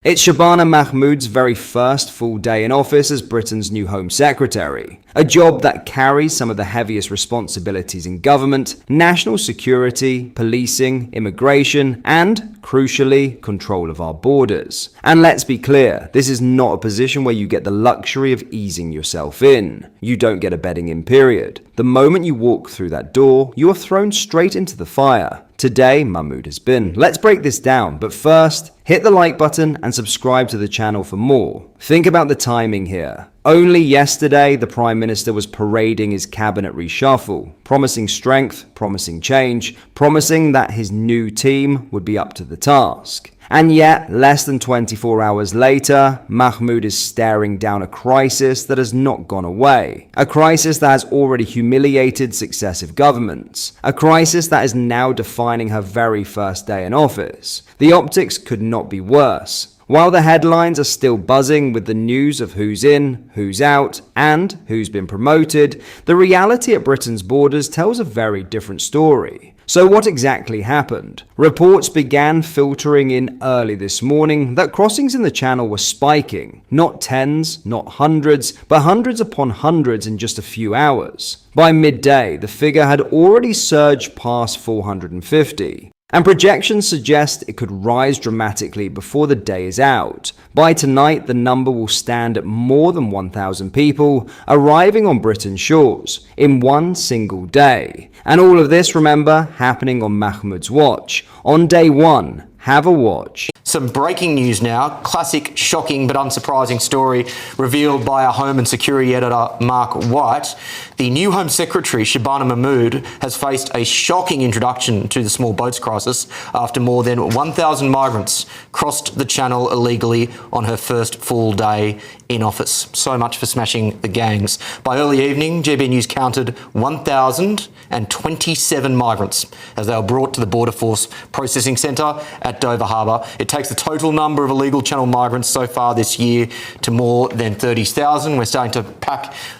It's Shabana Mahmood's very first full day in office as Britain's new Home Secretary, a job that carries some of the heaviest responsibilities in government: national security, policing, immigration, and, crucially, control of our borders. And let's be clear, this is not a position where you get the luxury of easing yourself in. You don't get a bedding in, period. The moment you walk through that door, you are thrown straight into the fire. Today, Mahmood has been. Let's break this down, but first, hit the like button and subscribe to the channel for more. Think about the timing here. Only yesterday, the Prime Minister was parading his cabinet reshuffle, promising strength, promising change, promising that his new team would be up to the task. And yet, less than 24 hours later, Mahmood is staring down a crisis that has not gone away. A crisis that has already humiliated successive governments. A crisis that is now defining her very first day in office. The optics could not be worse. While the headlines are still buzzing with the news of who's in, who's out, and who's been promoted, the reality at Britain's borders tells a very different story. So what exactly happened? Reports began filtering in early this morning that crossings in the channel were spiking. Not tens, not hundreds, but hundreds upon hundreds in just a few hours. By midday, the figure had already surged past 450. And projections suggest it could rise dramatically before the day is out. By tonight, the number will stand at more than 1,000 people arriving on Britain's shores in one single day. And all of this, remember, happening on Mahmood's watch. On day one, have a watch. Some breaking news now. Classic, shocking but unsurprising story revealed by our Home and Security editor Mark White. The new Home Secretary, Shabana Mahmood, has faced a shocking introduction to the small boats crisis after more than 1,000 migrants crossed the channel illegally on her first full day in office. So much for smashing the gangs. By early evening, GB News counted 1,027 migrants as they were brought to the Border Force Processing Centre at Dover Harbour. It takes the total number of illegal channel migrants so far this year to more than 30,000. We're starting to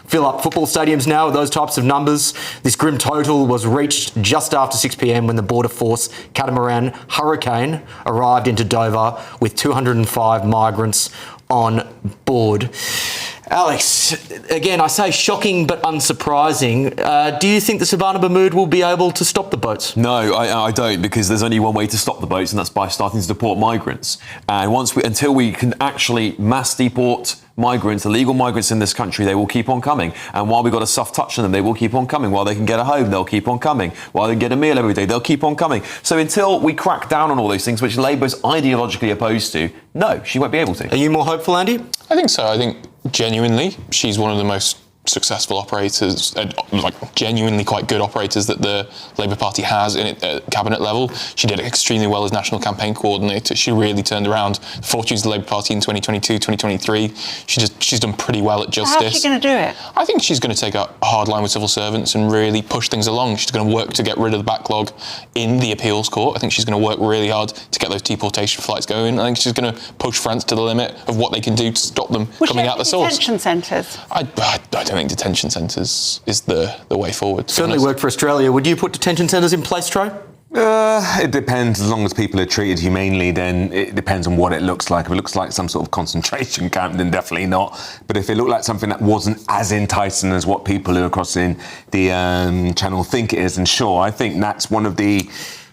fill up football stadiums now with those types of numbers. This grim total was reached just after 6 p.m. when the Border Force catamaran Hurricane arrived into Dover with 205 migrants on board. Alex, again, I say shocking but unsurprising. Do you think the Shabana Mahmood will be able to stop the boats? No, I don't, because there's only one way to stop the boats, and that's by starting to deport migrants. And until we can actually mass deport migrants, illegal migrants in this country, they will keep on coming. And while we've got a soft touch on them, they will keep on coming. While they can get a home, they'll keep on coming. While they can get a meal every day, they'll keep on coming. So until we crack down on all those things, which Labour's ideologically opposed to, no, she won't be able to. Are you more hopeful, Andy? I think so. I think genuinely she's one of the most successful operators, genuinely quite good operators that the Labour Party has at cabinet level. She did extremely well as national campaign coordinator. She really turned around the fortunes of the Labour Party in 2022, 2023. She's done pretty well at justice. How's she going to do it? I think she's going to take a hard line with civil servants and really push things along. She's going to work to get rid of the backlog in the appeals court. I think she's going to work really hard to get those deportation flights going. I think she's going to push France to the limit of what they can do to stop them coming out the source. Detention centres? I don't think detention centres is the way forward. Certainly worked for Australia. Would you put detention centres in place, Troy? It depends. As long as people are treated humanely, then it depends on what it looks like. If it looks like some sort of concentration camp, then definitely not. But if it looked like something that wasn't as enticing as what people who are crossing the channel think it is, then sure, I think that's one of the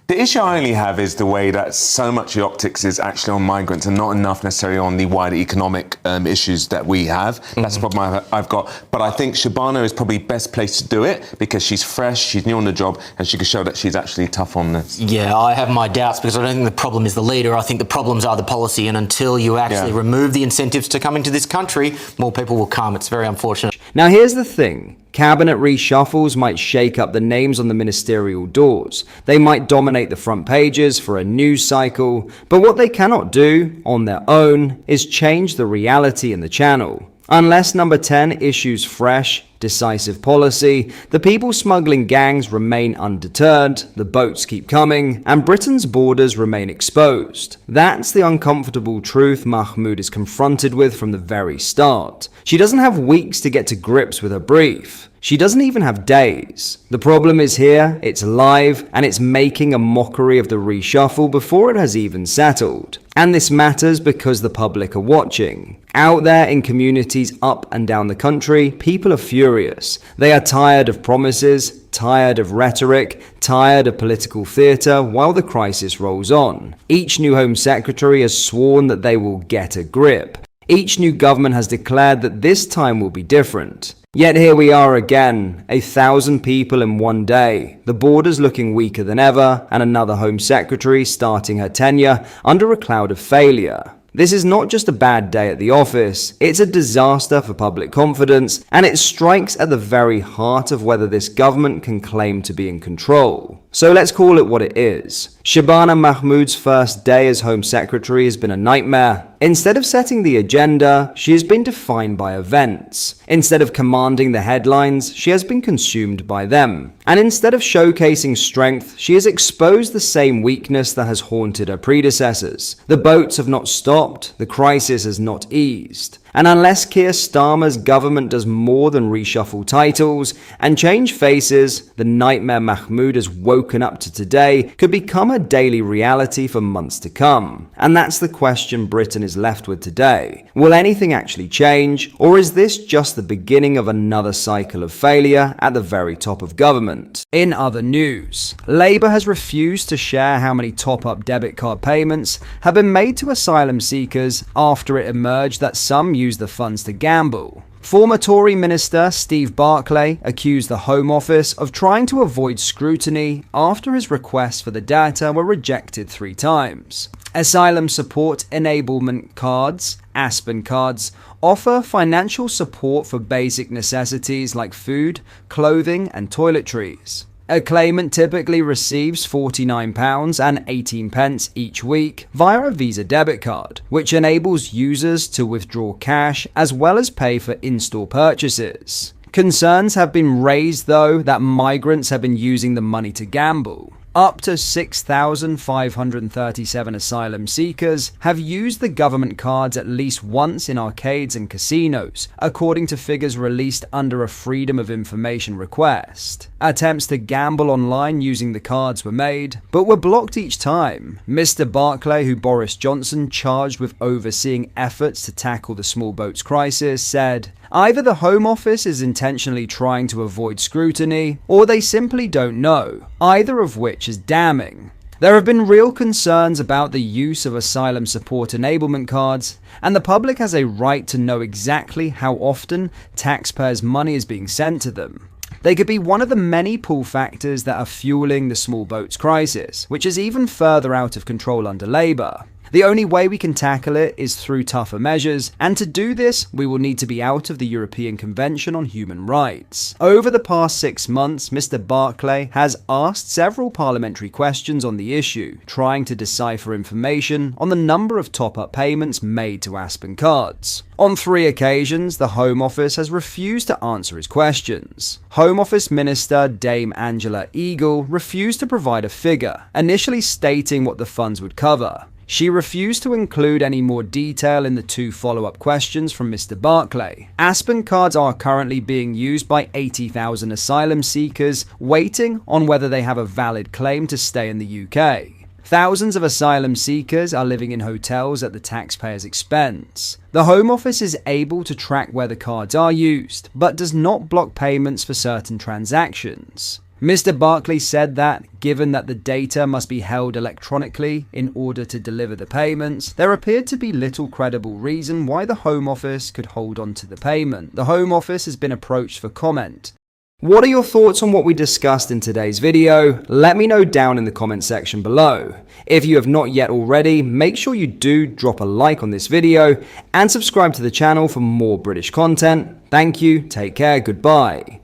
issue I only have is the way that so much of the optics is actually on migrants and not enough necessarily on the wider economic issues that we have. That's the problem I've got. But I think Shabana is probably best placed to do it because she's fresh, she's new on the job, and she can show that she's actually tough on this. Yeah, I have my doubts because I don't think the problem is the leader. I think the problems are the policy, and until you actually remove the incentives to coming to this country, more people will come. It's very unfortunate. Now here's the thing. Cabinet reshuffles might shake up the names on the ministerial doors. They might dominate the front pages for a news cycle, but what they cannot do on their own is change the reality in the channel. Unless number 10 issues fresh, decisive policy, the people smuggling gangs remain undeterred, the boats keep coming, and Britain's borders remain exposed. That's the uncomfortable truth Mahmood is confronted with from the very start. She doesn't have weeks to get to grips with her brief. She doesn't even have days. The problem is here, it's live, and it's making a mockery of the reshuffle before it has even settled. And this matters because the public are watching. Out there in communities up and down the country, people are furious. They are tired of promises, tired of rhetoric, tired of political theatre while the crisis rolls on. Each new Home Secretary has sworn that they will get a grip. Each new government has declared that this time will be different. Yet here we are again, 1,000 people in one day, the borders looking weaker than ever, and another Home Secretary starting her tenure under a cloud of failure. This is not just a bad day at the office, it's a disaster for public confidence, and it strikes at the very heart of whether this government can claim to be in control. So let's call it what it is. Shabana Mahmood's first day as Home Secretary has been a nightmare. Instead of setting the agenda, she has been defined by events. Instead of commanding the headlines, she has been consumed by them. And instead of showcasing strength, she has exposed the same weakness that has haunted her predecessors. The boats have not stopped, the crisis has not eased. And unless Keir Starmer's government does more than reshuffle titles and change faces, the nightmare Mahmood has woken up to today could become a daily reality for months to come. And that's the question Britain is left with today. Will anything actually change, or is this just the beginning of another cycle of failure at the very top of government? In other news, Labour has refused to share how many top-up debit card payments have been made to asylum seekers after it emerged that some use the funds to gamble. Former Tory Minister Steve Barclay accused the Home Office of trying to avoid scrutiny after his requests for the data were rejected 3 times. Asylum Support Enablement Cards, Aspen cards, offer financial support for basic necessities like food, clothing, and toiletries. A claimant typically receives £49.18 each week via a Visa debit card, which enables users to withdraw cash as well as pay for in-store purchases. Concerns have been raised, though, that migrants have been using the money to gamble. Up to 6,537 asylum seekers have used the government cards at least once in arcades and casinos, according to figures released under a Freedom of Information request. Attempts to gamble online using the cards were made, but were blocked each time. Mr. Barclay, who Boris Johnson charged with overseeing efforts to tackle the small boats crisis, said, "Either the Home Office is intentionally trying to avoid scrutiny, or they simply don't know, either of which is damning." There have been real concerns about the use of asylum support enablement cards, and the public has a right to know exactly how often taxpayers' money is being sent to them. They could be one of the many pull factors that are fueling the small boats crisis, which is even further out of control under Labour. The only way we can tackle it is through tougher measures, and to do this, we will need to be out of the European Convention on Human Rights. Over the past 6 months, Mr. Barclay has asked several parliamentary questions on the issue, trying to decipher information on the number of top-up payments made to Aspen cards. On 3 occasions, the Home Office has refused to answer his questions. Home Office Minister Dame Angela Eagle refused to provide a figure, initially stating what the funds would cover. She refused to include any more detail in the 2 follow-up questions from Mr. Barclay. Aspen cards are currently being used by 80,000 asylum seekers waiting on whether they have a valid claim to stay in the UK. Thousands of asylum seekers are living in hotels at the taxpayer's expense. The Home Office is able to track where the cards are used, but does not block payments for certain transactions. Mr. Barclay said that, given that the data must be held electronically in order to deliver the payments, there appeared to be little credible reason why the Home Office could hold on to the payment. The Home Office has been approached for comment. What are your thoughts on what we discussed in today's video? Let me know down in the comment section below. If you have not yet already, make sure you do drop a like on this video and subscribe to the channel for more British content. Thank you, take care, goodbye.